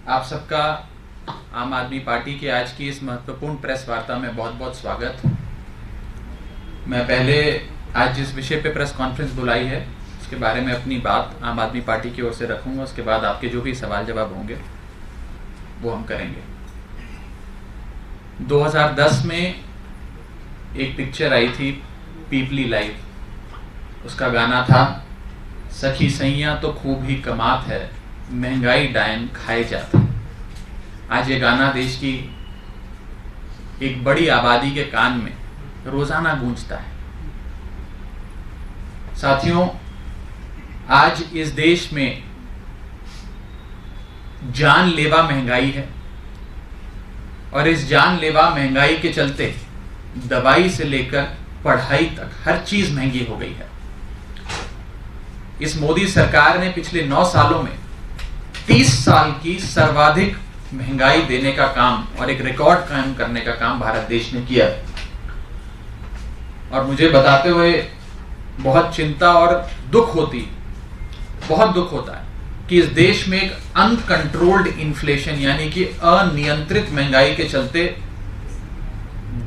आप सबका आम आदमी पार्टी के आज की इस महत्वपूर्ण प्रेस वार्ता में बहुत बहुत स्वागत। मैं पहले आज जिस विषय पे प्रेस कॉन्फ्रेंस बुलाई है उसके बारे में अपनी बात आम आदमी पार्टी की ओर से रखूंगा। उसके बाद आपके जो भी सवाल जवाब होंगे वो हम करेंगे। 2010 में एक पिक्चर आई थी पीपली लाइव, उसका गाना था सखी सैया तो खूब ही कमात है, महंगाई डायन खाए जाता। आज ये गाना देश की एक बड़ी आबादी के कान में रोजाना गूंजता है। साथियों, आज इस देश में जानलेवा महंगाई है और इस जानलेवा महंगाई के चलते दवाई से लेकर पढ़ाई तक हर चीज महंगी हो गई है। इस मोदी सरकार ने पिछले 9 सालों में 30 साल की सर्वाधिक महंगाई देने का काम और एक रिकॉर्ड कायम करने का काम भारत देश ने किया। और मुझे बताते हुए बहुत चिंता और बहुत दुख होता है कि इस देश में एक अनकंट्रोल्ड इन्फ्लेशन यानी कि अनियंत्रित महंगाई के चलते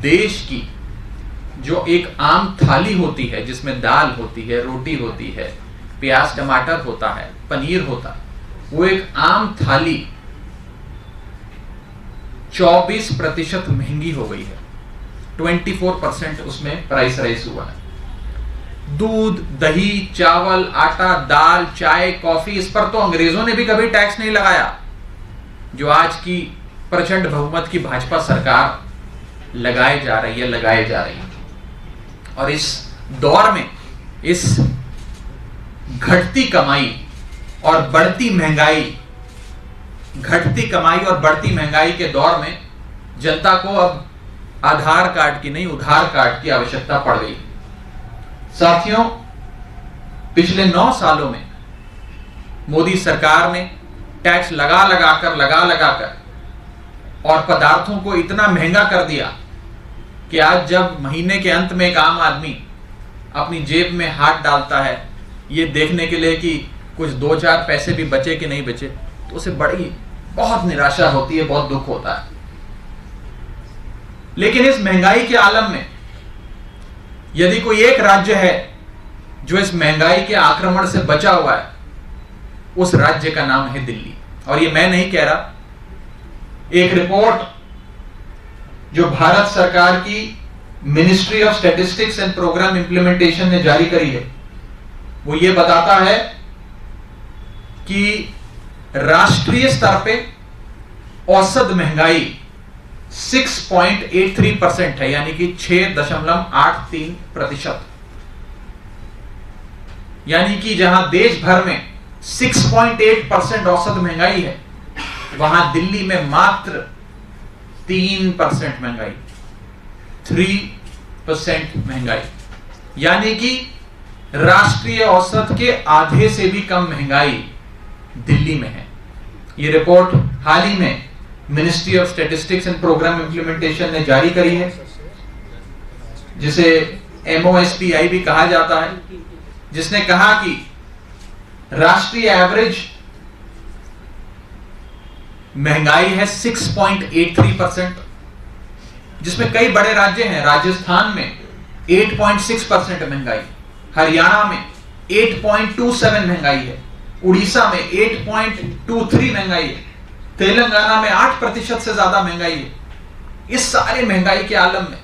देश की जो एक आम थाली होती है जिसमें दाल होती है, रोटी होती है, प्याज टमाटर होता है, पनीर होता है, वो एक आम थाली 24% महंगी हो गई है। 24% उसमें प्राइस राइज हुआ है। दूध, दही, चावल, आटा, दाल, चाय, कॉफी, इस पर तो अंग्रेजों ने भी कभी टैक्स नहीं लगाया, जो आज की प्रचंड बहुमत की भाजपा सरकार लगाए जा रही है। और इस दौर में इस घटती कमाई और बढ़ती महंगाई के दौर में जनता को अब आधार कार्ड की नहीं उधार कार्ड की आवश्यकता पड़ गई। साथियों, पिछले 9 सालों में मोदी सरकार ने टैक्स लगा लगाकर और पदार्थों को इतना महंगा कर दिया कि आज जब महीने के अंत में एक आम आदमी अपनी जेब में हाथ डालता है ये देखने के लिए कि कुछ 2-4 पैसे भी बचे कि नहीं बचे, तो उसे बहुत निराशा होती है, बहुत दुख होता है। लेकिन इस महंगाई के आलम में यदि कोई एक राज्य है जो इस महंगाई के आक्रमण से बचा हुआ है, उस राज्य का नाम है दिल्ली। और ये मैं नहीं कह रहा, एक रिपोर्ट जो भारत सरकार की ministry of statistics and programme implementation ने जारी करी है, वो ये बताता है कि राष्ट्रीय स्तर पे औसत महंगाई 6.83% है, यानी कि 6.83%। यानी कि जहां देश भर में 6.8% औसत महंगाई है, वहां दिल्ली में मात्र 3% महंगाई, 3% महंगाई, यानी कि राष्ट्रीय औसत के आधे से भी कम महंगाई दिल्ली में है। यह रिपोर्ट हाल ही में ministry of statistics and programme implementation ने जारी करी है, जिसे MOSPI भी कहा जाता है, जिसने कहा कि राष्ट्रीय एवरेज महंगाई है 6.83%, जिसमें कई बड़े राज्य हैं। राजस्थान में 8.6% महंगाई, हरियाणा में 8.27 महंगाई है, उड़ीसा में 8.23 महंगाई है, तेलंगाना में 8% से ज्यादा महंगाई है। इस सारे महंगाई के आलम में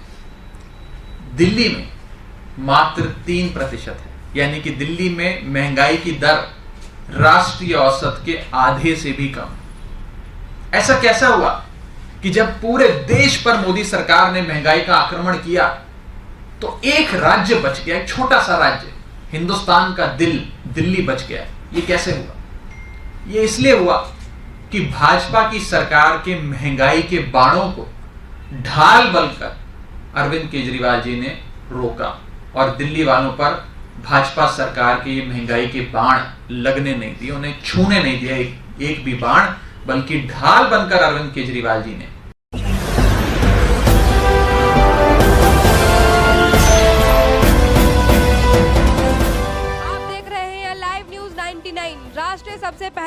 दिल्ली में मात्र 3% है, यानी कि दिल्ली में महंगाई की दर राष्ट्रीय औसत के आधे से भी कम। ऐसा कैसा हुआ कि जब पूरे देश पर मोदी सरकार ने महंगाई का आक्रमण किया तो एक राज्य बच गया, एक छोटा सा राज्य, हिंदुस्तान का दिल्ली बच गया। ये कैसे हुआ? ये इसलिए हुआ कि भाजपा की सरकार के महंगाई के बाणों को ढाल बनकर अरविंद केजरीवाल जी ने रोका और दिल्ली वालों पर भाजपा सरकार के ये महंगाई के बाण लगने नहीं दिए, उन्हें छूने नहीं दिया एक भी बाण, बल्कि ढाल बनकर अरविंद केजरीवाल जी ने राष्ट्र सबसे पहले।